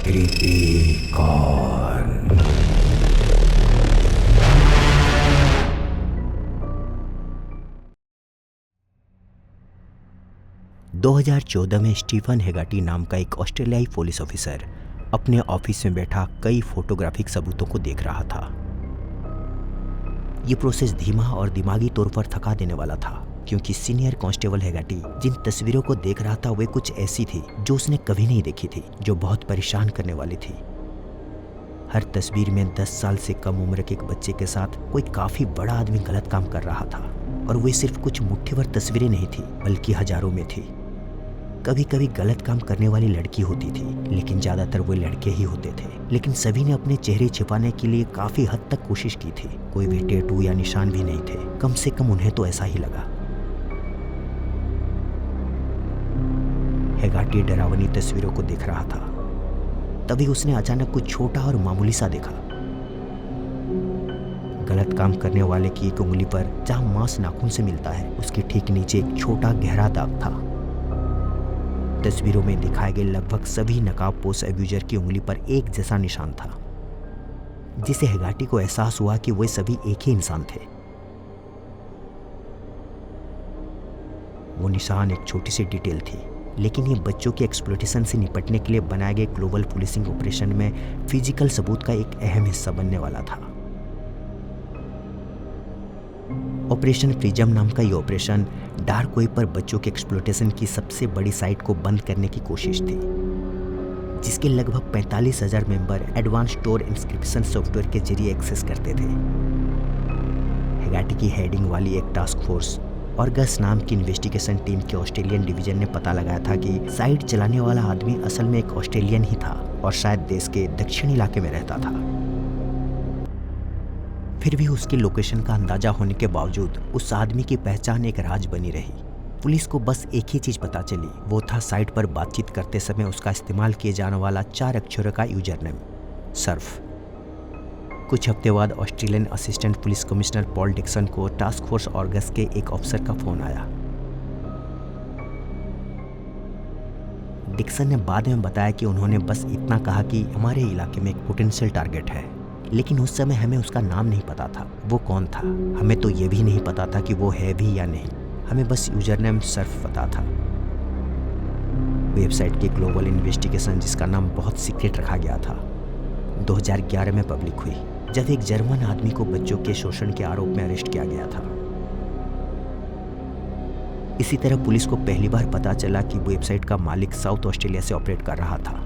कृतिकॉन। 2014 में स्टीफन हेगाटी नाम का एक ऑस्ट्रेलियाई पुलिस ऑफिसर अपने ऑफिस में बैठा कई फोटोग्राफिक सबूतों को देख रहा था। ये प्रोसेस धीमा और दिमागी तौर पर थका देने वाला था, क्योंकि सीनियर कांस्टेबल हेगाटी जिन तस्वीरों को देख रहा था वे कुछ ऐसी थी जो उसने कभी नहीं देखी थी, जो बहुत परेशान करने वाली थी। हर तस्वीर में 10 साल से कम उम्र के एक बच्चे के साथ कोई काफी बड़ा आदमी गलत काम कर रहा था, और वे सिर्फ कुछ मुट्ठी भर तस्वीरें नहीं थी, बल्कि हजारों में थी। कभी कभी गलत काम करने वाली लड़की होती थी, लेकिन ज्यादातर वे लड़के ही होते थे। लेकिन सभी ने अपने चेहरे छिपाने के लिए काफी हद तक कोशिश की थी। कोई भी टैटू या निशान भी नहीं थे, कम से कम उन्हें तो ऐसा ही लगा। हेगाटी डरावनी तस्वीरों को देख रहा था, तभी उसने अचानक कुछ छोटा और मामूली सा देखा। गलत काम करने वाले की एक उंगली पर जहां मांस नाखून से मिलता है, उसके ठीक नीचे एक छोटा गहरा दाग था। तस्वीरों में दिखाए गए लगभग सभी नकाबपोश अब्यूजर की उंगली पर एक जैसा निशान था, जिसे हेगाटी को एहसास हुआ कि वे सभी एक ही इंसान थे। वो निशान एक छोटी सी डिटेल थी, लेकिन ये बच्चों के एक्सप्लॉयटेशन से निपटने के लिए बनाए गए ग्लोबल पुलिसिंग ऑपरेशन में फिजिकल सबूत का एक अहम हिस्सा बनने वाला था। ऑपरेशन प्रिज्म नाम का ये ऑपरेशन डार्क वेब पर बच्चों के एक्सप्लॉयटेशन की सबसे बड़ी साइट को बंद करने की कोशिश थी, जिसके लगभग 45,000 member advance store inscription software के जरिए एक्सेस करते थे। हेगाटी की हेडिंग वाली एक टास्क फोर्स ऑर्गस नाम की इन्वेस्टिगेशन टीम के ऑस्ट्रेलियन डिवीजन ने पता लगाया था कि साइट चलाने वाला आदमी असल में एक ऑस्ट्रेलियन ही था और शायद देश के दक्षिणी इलाके में रहता था। फिर भी उसकी लोकेशन का अंदाजा होने के बावजूद उस आदमी की पहचान एक राज बनी रही। पुलिस को बस एक ही चीज पता चली, वो था साइट पर बातचीत करते समय उसका इस्तेमाल किए जाने वाला 4 अक्षरों का यूजर नेम, सर्फ। कुछ हफ्ते बाद Australian assistant police commissioner Paul Dixon को टास्क फोर्स ऑर्गस के एक अफसर का फोन आया। डिक्सन ने बाद में बताया कि उन्होंने बस इतना कहा कि हमारे इलाके में एक पोटेंशियल टारगेट है, लेकिन उस समय हमें उसका नाम नहीं पता था, वो कौन था। हमें तो ये भी नहीं पता था कि वो है भी या नहीं, हमें बस यूजर नेम सर्फ पता था। वेबसाइट की ग्लोबल इन्वेस्टिगेशन, जिसका नाम बहुत सीक्रेट रखा गया था, 2011 में पब्लिक हुई, जब एक जर्मन आदमी को बच्चों के शोषण के आरोप में अरेस्ट किया गया था। इसी तरह पुलिस को पहली बार पता चला कि वेबसाइट का मालिक साउथ ऑस्ट्रेलिया से ऑपरेट कर रहा था।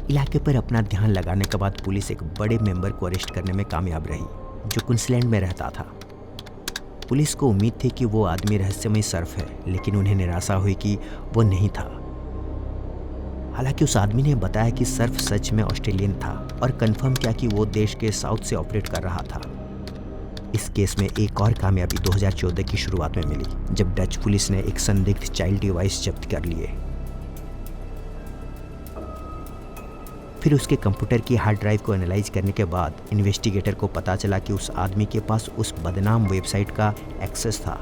इलाके पर अपना ध्यान लगाने के बाद पुलिस एक बड़े मेंबर को अरेस्ट करने में कामयाब रही, जो क्वींसलैंड में रहता था। पुलिस को उम्मीद थी कि वो आदमी रहस्यमय सर्फ है, लेकिन उन्हें निराशा हुई कि वो नहीं था। हालांकि उस आदमी ने बताया कि सर्फ सच में ऑस्ट्रेलियन था और कंफर्म किया कि वो देश के साउथ से ऑपरेट कर रहा था। इस केस में एक और कामयाबी 2014 की शुरुआत में मिली, जब डच पुलिस ने एक संदिग्ध चाइल्ड डिवाइस जब्त कर लिए। फिर उसके कंप्यूटर की हार्ड ड्राइव को एनालाइज करने के बाद इन्वेस्टिगेटर को पता चला कि उस आदमी के पास उस बदनाम वेबसाइट का एक्सेस था,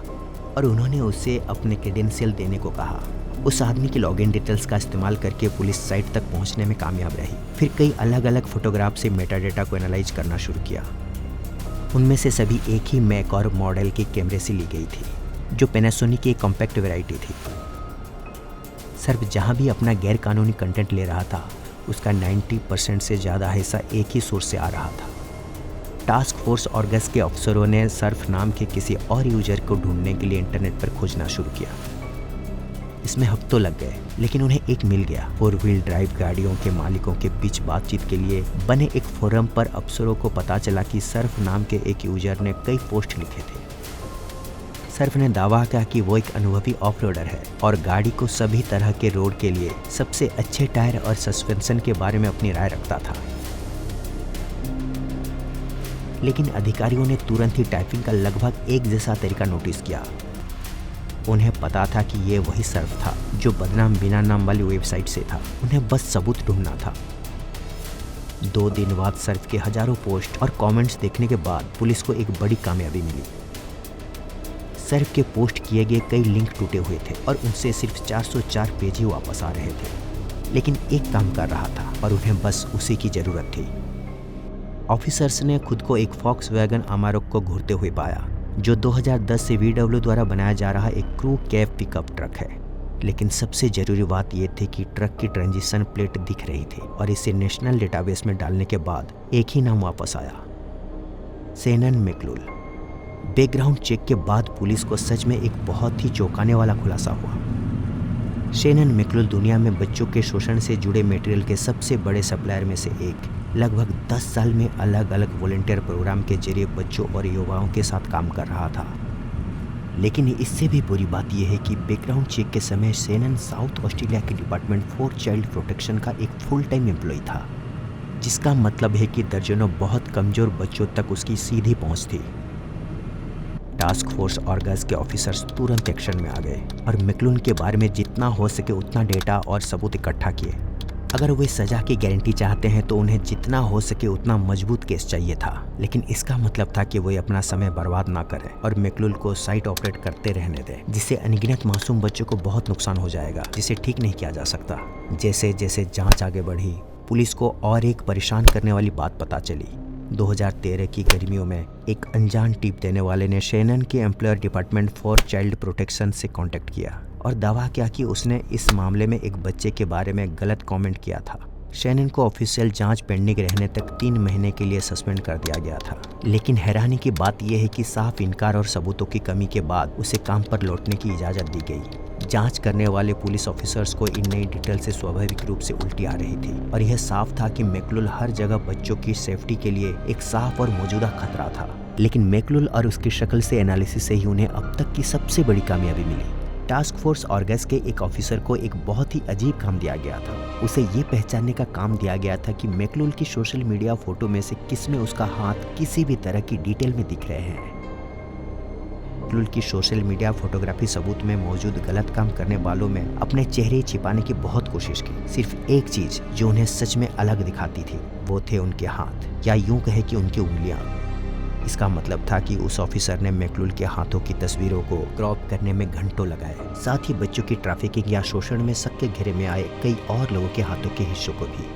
और उन्होंने उसे अपने क्रेडेंशियल देने को कहा। उस आदमी की लॉगिन डिटेल्स का इस्तेमाल करके पुलिस साइट तक पहुंचने में कामयाब रही। फिर कई अलग अलग फोटोग्राफ से मेटाडेटा को एनालाइज करना शुरू किया। उनमें से सभी एक ही मैक और मॉडल के कैमरे से ली गई थी, जो पैनासोनिक की कॉम्पैक्ट वैरायटी थी। सर्फ जहां भी अपना गैर कानूनी कंटेंट ले रहा था, उसका 90% से ज़्यादा हिस्सा एक ही सोर्स से आ रहा था। टास्क फोर्स ऑर्गस के अफसरों ने सर्फ नाम के किसी और यूजर को ढूंढने के लिए इंटरनेट पर खोजना शुरू किया। इसमें हफ्तों लग गए, लेकिन उन्हें एक मिल गया। 4 व्हील ड्राइव गाड़ियों के मालिकों के बीच बातचीत के लिए बने एक फोरम पर अफसरों को पता चला कि सर्फ नाम के एक यूजर ने कई पोस्ट लिखे थे। सर्फ ने दावा किया कि वो एक अनुभवी ऑफ रोडर है और गाड़ी को सभी तरह के रोड के लिए सबसे अच्छे टायर और सस्पेंशन के बारे में अपनी राय रखता था। लेकिन अधिकारियों ने तुरंत ही टाइपिंग का लगभग एक जैसा तरीका नोटिस किया। उन्हें पता था कि ये वही सर्फ था जो बदनाम बिना नाम वाली वेबसाइट से था। उन्हें बस सबूत ढूंढना था। 2 दिन बाद सर्फ के हजारों पोस्ट और कमेंट्स देखने के बाद पुलिस को एक बड़ी कामयाबी मिली। सर्फ के पोस्ट किए गए कई लिंक टूटे हुए थे और उनसे सिर्फ 404 पेज ही वापस आ रहे थे। लेकिन एक काम कर रहा था और उन्हें बस उसी की जरूरत थी। ऑफिसर्स ने खुद को एक फॉक्सवैगन अमारोक को घूरते हुए पाया, जो 2010 से VW द्वारा बनाया जा रहा एक क्रू कैब पिकअप ट्रक है। लेकिन सबसे जरूरी बात यह थी कि ट्रक की ट्रांजिशन प्लेट दिख रही थी और इसे नेशनल डेटाबेस में डालने के बाद एक ही नाम वापस आया, शेनन मैकलुल। बैकग्राउंड चेक के बाद पुलिस को सच में एक बहुत ही चौंकाने वाला खुलासा हुआ। शेनन मैकलुल दुनिया में बच्चों के शोषण से जुड़े मटेरियल के सबसे बड़े सप्लायर में से एक, लगभग 10 साल में अलग अलग वॉलंटियर प्रोग्राम के जरिए बच्चों और युवाओं के साथ काम कर रहा था। लेकिन इससे भी बुरी बात यह है कि बैकग्राउंड चेक के समय शेनन साउथ ऑस्ट्रेलिया के डिपार्टमेंट फॉर चाइल्ड प्रोटेक्शन का एक फुल टाइम एम्प्लॉय था, जिसका मतलब है कि दर्जनों बहुत कमजोर बच्चों तक उसकी सीधी पहुंच थी। टास्क फोर्स ऑर्गस के ऑफिसर्स तुरंत एक्शन में आ गए और मैकलुल के बारे में जितना हो सके उतना डेटा और सबूत इकट्ठा किए। अगर वे सजा की गारंटी चाहते हैं तो उन्हें जितना हो सके उतना मजबूत केस चाहिए था, लेकिन इसका मतलब था कि वे अपना समय बर्बाद ना करें और मैकलुल को साइट ऑपरेट करते रहने दें, जिससे अनगिनत मासूम बच्चों को बहुत नुकसान हो जाएगा, जिसे ठीक नहीं किया जा सकता। जैसे जैसे जांच आगे बढ़ी, पुलिस को और एक परेशान करने वाली बात पता चली। 2013 की गर्मियों में एक अनजान टिप देने वाले ने शेनन के employer department for child protection से कांटेक्ट किया और दावा किया कि उसने इस मामले में एक बच्चे के बारे में गलत कमेंट किया था। शेनन को ऑफिशियल जांच पेंडिंग रहने तक 3 महीने के लिए सस्पेंड कर दिया गया था। लेकिन हैरानी की बात यह है कि साफ इनकार और सबूतों की कमी के बाद उसे काम पर लौटने की इजाज़त दी गई। जांच करने वाले पुलिस ऑफिसर्स को इन नई डिटेल से स्वाभाविक रूप से उल्टी आ रही थी और यह साफ था कि मैकलुल हर जगह बच्चों की सेफ्टी के लिए एक साफ और मौजूदा खतरा था। लेकिन मैकलुल और उसकी शक्ल से एनालिसिस से ही उन्हें अब तक की सबसे बड़ी कामयाबी मिली। टास्क फोर्स ऑर्गस के एक ऑफिसर को एक बहुत ही अजीब काम दिया गया था। उसे ये पहचानने का काम दिया गया था कि मैकलुल की सोशल मीडिया फोटो में से किसमें उसका हाथ किसी भी तरह की डिटेल में दिख रहे हैं। मैकलुल की सोशल मीडिया फोटोग्राफी सबूत में मौजूद गलत काम करने वालों में अपने चेहरे छिपाने की बहुत कोशिश की। सिर्फ एक चीज जो उन्हें सच में अलग दिखाती थी वो थे उनके हाथ, या यूं कहे कि उनकी उंगलियां। इसका मतलब था कि उस ऑफिसर ने मैकलुल के हाथों की तस्वीरों को क्रॉप करने में घंटों लगाए, साथ ही बच्चों की ट्रैफिकिंग या शोषण में शक के घेरे में आए कई और लोगों के हाथों के हिस्सों को भी।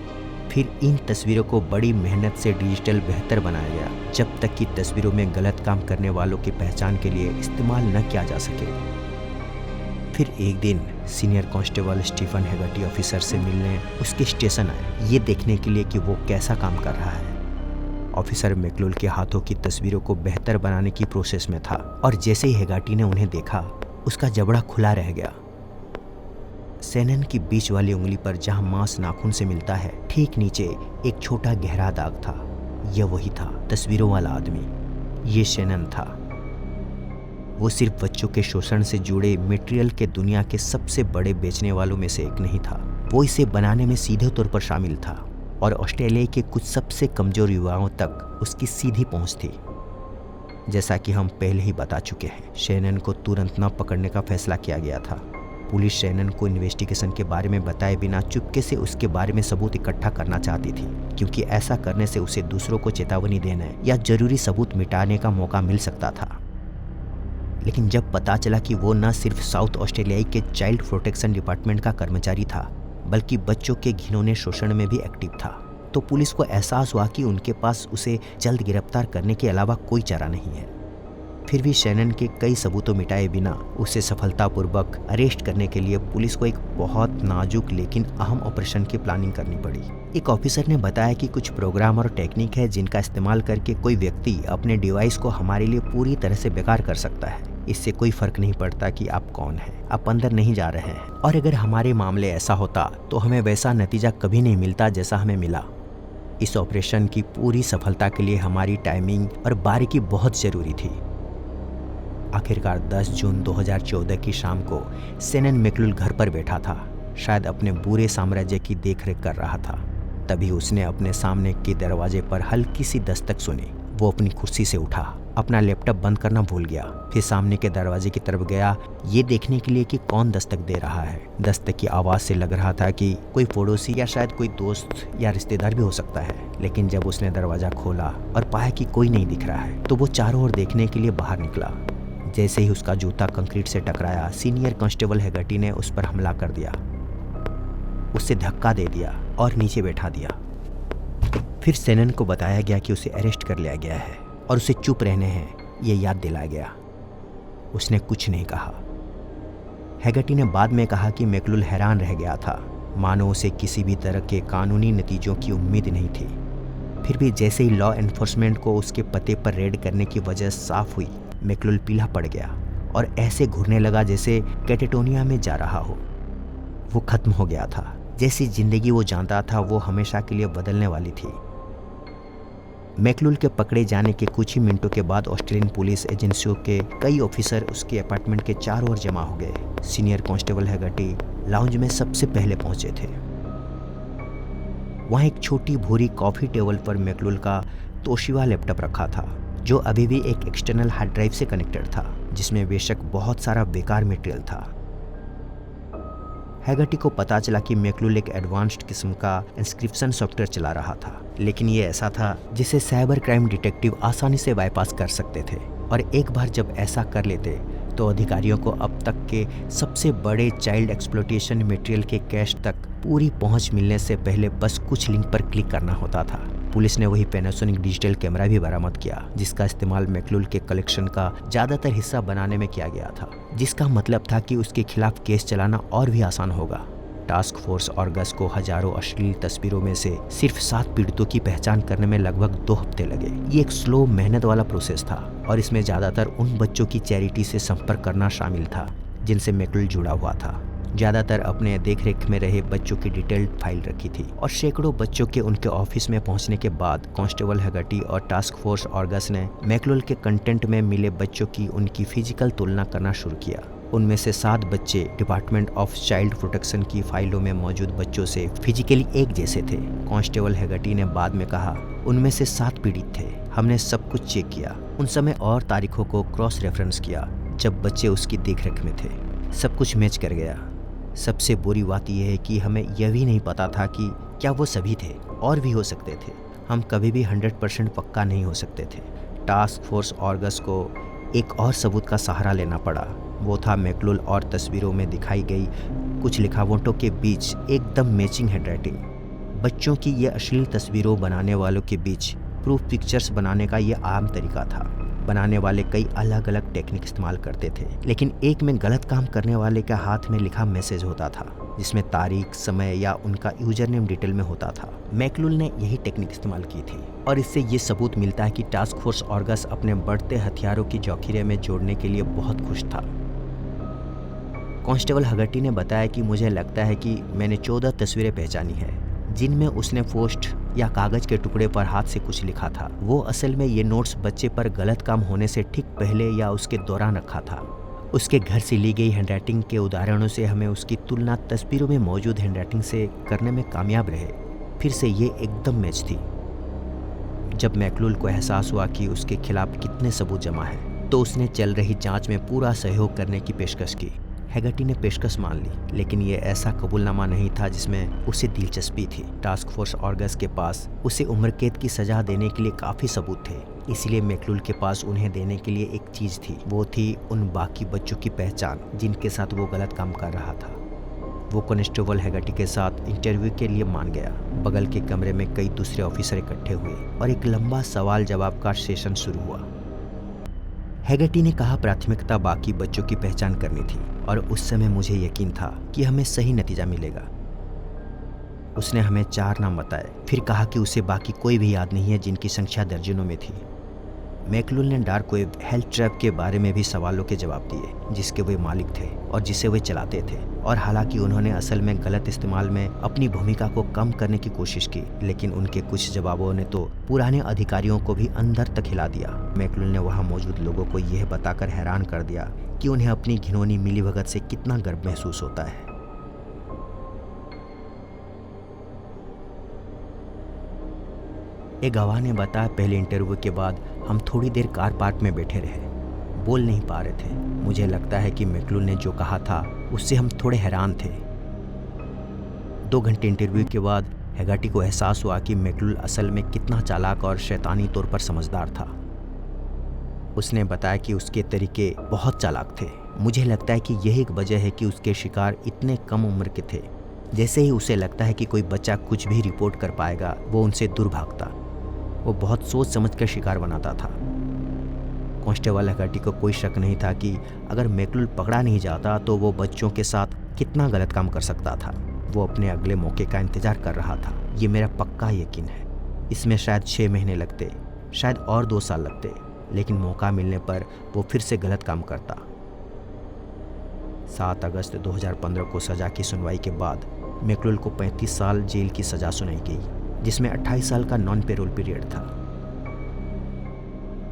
फिर इन तस्वीरों को बड़ी मेहनत से डिजिटल बेहतर बनाया गया, जब तक कि तस्वीरों में गलत काम करने वालों की पहचान के लिए इस्तेमाल न किया जा सके। फिर एक दिन सीनियर कांस्टेबल स्टीफन हेगर्टी ऑफिसर से मिलने उसके स्टेशन आए, ये देखने के लिए कि वो कैसा काम कर रहा है। ऑफिसर मैकलुल के हाथों की तस्वीरों को बेहतर बनाने की प्रोसेस में था और जैसे ही हेगर्टी ने उन्हें देखा, उसका जबड़ा खुला रह गया। शेनन की बीच वाली उंगली पर जहां मांस नाखून से मिलता है, ठीक नीचे एक छोटा गहरा दाग था। यह वही था, तस्वीरों वाला आदमी। ये शेनन था। वो सिर्फ बच्चों के शोषण से जुड़े मटेरियल के दुनिया के सबसे बड़े बेचने वालों में से एक नहीं था, वो इसे बनाने में सीधे तौर पर शामिल था और ऑस्ट्रेलिया के कुछ सबसे कमजोर युवाओं तक उसकी सीधी पहुंच थी। जैसा कि हम पहले ही बता चुके हैं, शेनन को तुरंत न पकड़ने का फैसला किया गया था। पुलिस शेनन को इन्वेस्टिगेशन के बारे में बताए बिना चुपके से उसके बारे में सबूत इकट्ठा करना चाहती थी, क्योंकि ऐसा करने से उसे दूसरों को चेतावनी देने या जरूरी सबूत मिटाने का मौका मिल सकता था। लेकिन जब पता चला कि वो न सिर्फ साउथ ऑस्ट्रेलियाई के चाइल्ड प्रोटेक्शन डिपार्टमेंट का कर्मचारी था, बल्कि बच्चों के घिनौने शोषण में भी एक्टिव था, तो पुलिस को एहसास हुआ कि उनके पास उसे जल्द गिरफ्तार करने के अलावा कोई चारा नहीं है। फिर भी शेनन के कई सबूतों मिटाए बिना उसे सफलतापूर्वक अरेस्ट करने के लिए पुलिस को एक बहुत नाजुक लेकिन अहम ऑपरेशन की प्लानिंग करनी पड़ी। एक ऑफिसर ने बताया कि कुछ प्रोग्राम और टेक्निक है जिनका इस्तेमाल करके कोई व्यक्ति अपने डिवाइस को हमारे लिए पूरी तरह से बेकार कर सकता है। इससे कोई फर्क नहीं पड़ता कि आप कौन हैं, आप अंदर नहीं जा रहे हैं। और अगर हमारे मामले ऐसा होता तो हमें वैसा नतीजा कभी नहीं मिलता जैसा हमें मिला। इस ऑपरेशन की पूरी सफलता के लिए हमारी टाइमिंग और बारीकी बहुत जरूरी थी। आखिरकार 10 जून 2014 की शाम को शेनन मैकलुल घर पर बैठा था, शायद अपने पूरे साम्राज्य की देखरेख कर रहा था। तभी उसने अपने सामने के दरवाजे पर हल्की सी दस्तक सुनी। वो अपनी कुर्सी से उठा, अपना लैपटॉप बंद करना भूल गया, फिर सामने के दरवाजे की तरफ गया, ये देखने के लिए कि कौन दस्तक दे रहा है। दस्तक की आवाज़ से लग रहा था कि कोई पड़ोसी या शायद कोई दोस्त या रिश्तेदार भी हो सकता है। लेकिन जब उसने दरवाज़ा खोला और पाया कि कोई नहीं दिख रहा है, तो वो चारों ओर देखने के लिए बाहर निकला। जैसे ही उसका जूता कंक्रीट से टकराया, सीनियर कांस्टेबल हेगर्टी ने उस पर हमला कर दिया। उसे धक्का दे दिया और नीचे बैठा दिया। फिर सेनन को बताया गया कि उसे अरेस्ट कर लिया गया है और उसे चुप रहने हैं ये याद दिलाया गया। उसने कुछ नहीं कहा। हैगर्टी ने बाद में कहा कि मैकलुल हैरान रह गया था, मानो उसे किसी भी तरह के कानूनी नतीजों की उम्मीद नहीं थी। फिर भी जैसे ही लॉ एनफोर्समेंट को उसके पते पर रेड करने की वजह साफ हुई, मैकलुल पीला पड़ गया और ऐसे घूरने लगा जैसे कैटेटोनिया में जा रहा हो। वो खत्म हो गया था। जैसी जिंदगी वो जानता था वो हमेशा के लिए बदलने वाली थी। मैकलुल के पकड़े जाने के कुछ ही मिनटों के बाद ऑस्ट्रेलियन पुलिस एजेंसियों के कई ऑफिसर उसके अपार्टमेंट के चारों ओर जमा हो गए। सीनियर कांस्टेबल हैगर्टी लाउंज में सबसे पहले पहुंचे थे। वहां एक छोटी भूरी कॉफी टेबल पर मैकलुल का तोशिबा लैपटॉप रखा था, जो अभी भी एक एक्सटर्नल हार्ड ड्राइव से कनेक्टेड था, जिसमें बेशक बहुत सारा बेकार मटेरियल था। हैगर्टी को पता चला कि मैकलुल एक एडवांस्ड किस्म का इंस्क्रिप्शन सॉफ्टवेयर चला रहा था, लेकिन ये ऐसा था जिसे साइबर क्राइम डिटेक्टिव आसानी से बाईपास कर सकते थे। और एक बार जब ऐसा कर लेते तो अधिकारियों को अब तक के सबसे बड़े चाइल्ड एक्सप्लॉयटेशन मटेरियल के कैश तक पूरी पहुंच मिलने से पहले बस कुछ लिंक पर क्लिक करना होता था। पुलिस ने वही पैनासोनिक डिजिटल कैमरा भी बरामद किया, जिसका इस्तेमाल मैकलुल के कलेक्शन का ज़्यादातर हिस्सा बनाने में किया गया था, जिसका मतलब था कि उसके खिलाफ केस चलाना और भी आसान होगा। टास्क फोर्स ऑर्गस को हजारों अश्लील तस्वीरों में से सिर्फ 7 पीड़ितों की पहचान करने में लगभग 2 हफ्ते लगे। ये एक स्लो मेहनत वाला प्रोसेस था और इसमें ज़्यादातर उन बच्चों की चैरिटी से संपर्क करना शामिल था जिनसे मैकलुल जुड़ा हुआ था। ज़्यादातर अपने देखरेख में रहे बच्चों की डिटेल्ड फाइल रखी थी और सैकड़ों बच्चों के उनके ऑफिस में पहुंचने के बाद कांस्टेबल हैगर्टी और टास्क फोर्स ऑर्गस ने मैकलुल के कंटेंट में मिले बच्चों की उनकी फिजिकल तुलना करना शुरू किया। उनमें से 7 बच्चे डिपार्टमेंट ऑफ चाइल्ड प्रोटेक्शन की फाइलों में मौजूद बच्चों से फिजिकली एक जैसे थे। कांस्टेबल हैगर्टी ने बाद में कहा, उनमें से 7 पीड़ित थे। हमने सब कुछ चेक किया, उन समय और तारीखों को क्रॉस रेफरेंस किया जब बच्चे उसकी देखरेख में थे। सब कुछ मैच कर गया। सबसे बुरी बात यह है कि हमें यह भी नहीं पता था कि क्या वो सभी थे, और भी हो सकते थे। हम कभी भी 100% पक्का नहीं हो सकते थे। टास्क फोर्स ऑर्गस को एक और सबूत का सहारा लेना पड़ा। वो था मैकलुल और तस्वीरों में दिखाई गई कुछ लिखावटों के बीच एकदम मैचिंग हैंडराइटिंग। बच्चों की ये अश्लील तस्वीरों बनाने वालों के बीच प्रूफ पिक्चर्स बनाने का ये आम तरीका था। बनाने वाले कई अलग अलग टेक्निक इस्तेमाल करते थे, लेकिन एक में गलत काम करने वाले के हाथ में लिखा मैसेज होता था जिसमें तारीख, समय या उनका यूजर नेम डिटेल में होता था। मैकलुल ने यही टेक्निक इस्तेमाल की थी और इससे ये सबूत मिलता है कि टास्क फोर्स ऑर्गस अपने बढ़ते हथियारों की जौखिरे में जोड़ने के लिए बहुत खुश था। कांस्टेबल हैगर्टी ने बताया कि मुझे लगता है कि मैंने 14 तस्वीरें पहचानी है जिनमें उसने पोस्ट या कागज के टुकड़े पर हाथ से कुछ लिखा था। वो असल में ये नोट्स बच्चे पर गलत काम होने से ठीक पहले या उसके दौरान रखा था। उसके घर से ली गई हैंडराइटिंग के उदाहरणों से हमें उसकी तुलना तस्वीरों में मौजूद हैंडराइटिंग से करने में कामयाब रहे। फिर से ये एकदम मैच थी। जब मैकलुल को एहसास हुआ कि उसके खिलाफ कितने सबूत जमा हैं, तो उसने चल रही जांच में पूरा सहयोग करने की पेशकश की। हैगर्टी ने पेशकश मान ली, लेकिन ये ऐसा कबूलनामा नहीं था जिसमें उसे दिलचस्पी थी। टास्क फोर्स ऑर्गस के पास उसे उम्र कैद की सजा देने के लिए काफ़ी सबूत थे, इसलिए मैकलुल के पास उन्हें देने के लिए एक चीज़ थी। वो थी उन बाकी बच्चों की पहचान जिनके साथ वो गलत काम कर रहा था। वो कांस्टेबल हैगर्टी के साथ इंटरव्यू के लिए मान गया। बगल के कमरे में कई दूसरे ऑफिसर इकट्ठे हुए और एक लंबा सवाल जवाब का सेशन शुरू हुआ। हैगर्टी ने कहा, प्राथमिकता बाकी बच्चों की पहचान करनी थी और उस समय मुझे यकीन था कि हमें सही नतीजा मिलेगा। उसने हमें 4 नाम बताए, फिर कहा कि उसे बाकी कोई भी याद नहीं है जिनकी संख्या दर्जनों में थी। मैकलुल ने डार्क वेब हेल्थ ट्रैप के बारे में भी सवालों के जवाब दिए जिसके वे मालिक थे और जिसे वे चलाते थे। और हालांकि उन्होंने असल में गलत इस्तेमाल में अपनी भूमिका को कम करने की कोशिश की, लेकिन उनके कुछ जवाबों ने तो पुराने अधिकारियों को भी अंदर तक हिला दिया। मैकलुल ने वहां मौजूद लोगों को यह बताकर हैरान कर दिया कि उन्हें अपनी घिनौनी मिलीभगत से कितना गर्व महसूस होता है। एक गवाह ने बताया, पहले इंटरव्यू के बाद हम थोड़ी देर कार पार्क में बैठे रहे, बोल नहीं पा रहे थे। मुझे लगता है कि मैकलुल ने जो कहा था उससे हम थोड़े हैरान थे। 2 घंटे इंटरव्यू के बाद हैगर्टी को एहसास हुआ कि मैकलुल असल में कितना चालाक और शैतानी तौर पर समझदार था। उसने बताया कि उसके तरीके बहुत चालाक थे। मुझे लगता है कि यही एक वजह है कि उसके शिकार इतने कम उम्र के थे। जैसे ही उसे लगता है कि कोई बच्चा कुछ भी रिपोर्ट कर पाएगा, वो उनसे दूर भागता। वो बहुत सोच समझ कर शिकार बनाता था। कांस्टेबल हगर्टी को कोई शक नहीं था कि अगर मैकलुल पकड़ा नहीं जाता तो वो बच्चों के साथ कितना गलत काम कर सकता था। वो अपने अगले मौके का इंतजार कर रहा था। ये मेरा पक्का यकीन है। इसमें शायद 6 महीने लगते, शायद और 2 साल लगते, लेकिन मौका मिलने पर वो फिर से गलत काम करता। 7 अगस्त 2015 को सजा की सुनवाई के बाद मैकलुल को 35 साल जेल की सजा सुनाई गई, जिसमें 28 साल का नॉन पेरोल पीरियड था।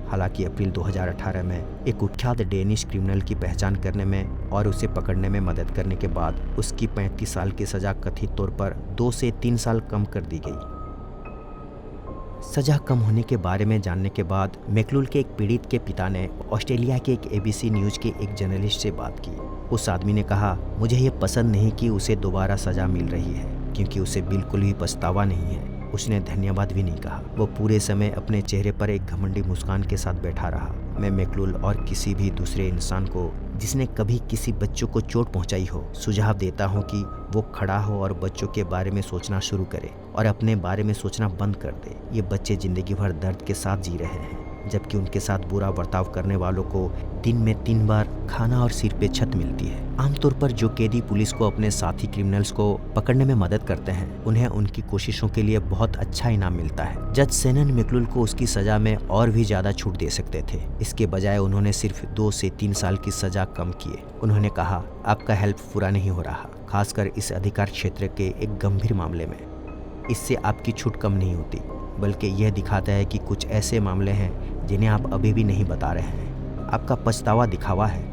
हालांकि अप्रैल 2018 में एक कुख्यात डेनिश क्रिमिनल की पहचान करने में और उसे पकड़ने में मदद करने के बाद उसकी 35 साल की सजा कथित तौर पर 2 से 3 साल कम कर दी गई। सजा कम होने के बारे में जानने के बाद मैकलुल के एक पीड़ित के पिता ने ऑस्ट्रेलिया के एक ABC न्यूज़ के एक जर्नलिस्ट से बात की। उस आदमी ने कहा, मुझे ये पसंद नहीं कि उसे दोबारा सजा मिल रही है, क्योंकि उसे बिल्कुल भी पछतावा नहीं है। उसने धन्यवाद भी नहीं कहा। वो पूरे समय अपने चेहरे पर एक घमंडी मुस्कान के साथ बैठा रहा। मैं मैकलुल और किसी भी दूसरे इंसान को जिसने कभी किसी बच्चों को चोट पहुंचाई हो, सुझाव देता हूं कि वो खड़ा हो और बच्चों के बारे में सोचना शुरू करे और अपने बारे में सोचना बंद कर दे। ये बच्चे जिंदगी भर दर्द के साथ जी रहे हैं, जबकि उनके साथ बुरा बर्ताव करने वालों को दिन में 3 बार खाना और सिर पे छत मिलती है। आमतौर पर जो कैदी पुलिस को अपने साथी क्रिमिनल्स को पकड़ने में मदद करते हैं, उन्हें उनकी कोशिशों के लिए बहुत अच्छा इनाम मिलता है। जज शेनन मैकलुल को उसकी सजा में और भी ज्यादा छूट दे सकते थे। इसके बजाय उन्होंने सिर्फ 2 से 3 साल की सजा कम किए। उन्होंने कहा, आपका हेल्प पूरा नहीं हो रहा, खासकर इस अधिकार क्षेत्र के एक गंभीर मामले में। इससे आपकी छूट कम नहीं होती, बल्कि यह दिखाता है कि कुछ ऐसे मामले हैं जिन्हें आप अभी भी नहीं बता रहे हैं। आपका पछतावा दिखावा है।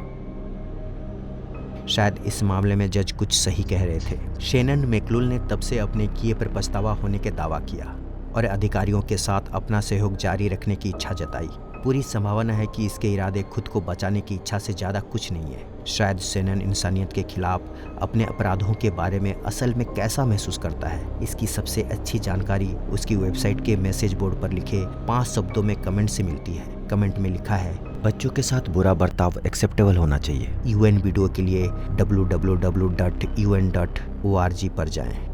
शायद इस मामले में जज कुछ सही कह रहे थे। शेनन मैकलुल ने तब से अपने किए पर पछतावा होने के दावा किया और अधिकारियों के साथ अपना सहयोग जारी रखने की इच्छा जताई। पूरी संभावना है कि इसके इरादे खुद को बचाने की इच्छा से ज़्यादा कुछ नहीं है। शायद शेनन इंसानियत के खिलाफ अपने अपराधों के बारे में असल में कैसा महसूस करता है, इसकी सबसे अच्छी जानकारी उसकी वेबसाइट के मैसेज बोर्ड पर लिखे 5 शब्दों में कमेंट से मिलती है। कमेंट में लिखा है, बच्चों के साथ बुरा बर्ताव एक्सेप्टेबल होना चाहिए। UN वीडियो के लिए www.un.org पर जाएं।